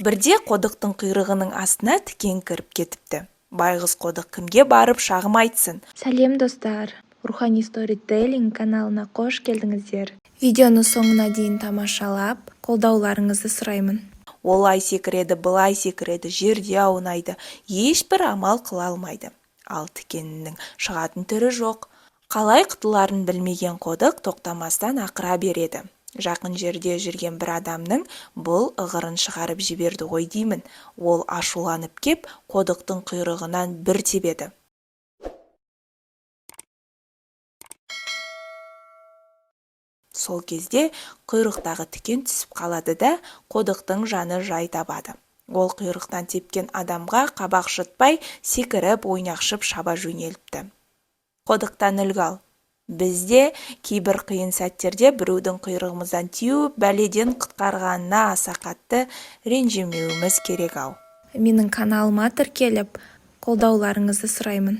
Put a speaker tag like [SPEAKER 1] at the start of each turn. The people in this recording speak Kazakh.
[SPEAKER 1] Бірде қодықтың құйрығының астына тікен кіріп кетіпті. Байғыз қодық кімге барып шағым айтсын?
[SPEAKER 2] Сәлем достар, Рухани Storytelling каналына қош келдіңіздер. Видеоны соңына дейін тамашалап, қолдауларыңызды сұраймын.
[SPEAKER 1] Олай секіреді, былай секіреді, жерде аунайды, ешбір амал қыла алмайды. Ал тікеннің шығатын түрі жоқ. Қалай құтыларын білмеген қодық тоқтамастан ақыра береді. Жақын жерде жүрген бір адамның бұл ығырын шығарып жіберді ғой деймін. Ол ашуланып кеп, қодықтың құйрығынан бір тебеді. Сол кезде құйрықтағы тікен түсіп қалады да, қодықтың жаны жай табады. Ол құйрықтан тепкен адамға қабақ шытпай, секіріп, ойнақшып шаба жөнеліпті. Қодықтан үлгі ал. Бізде кейбір қиын сәттерде біреудің құйрығымыздан теуіп, бәледен құтқарғанына аса қатты ренжімеуіміз керек ау.
[SPEAKER 2] Менің каналыма тіркеліп, қолдауларыңызды сұраймын.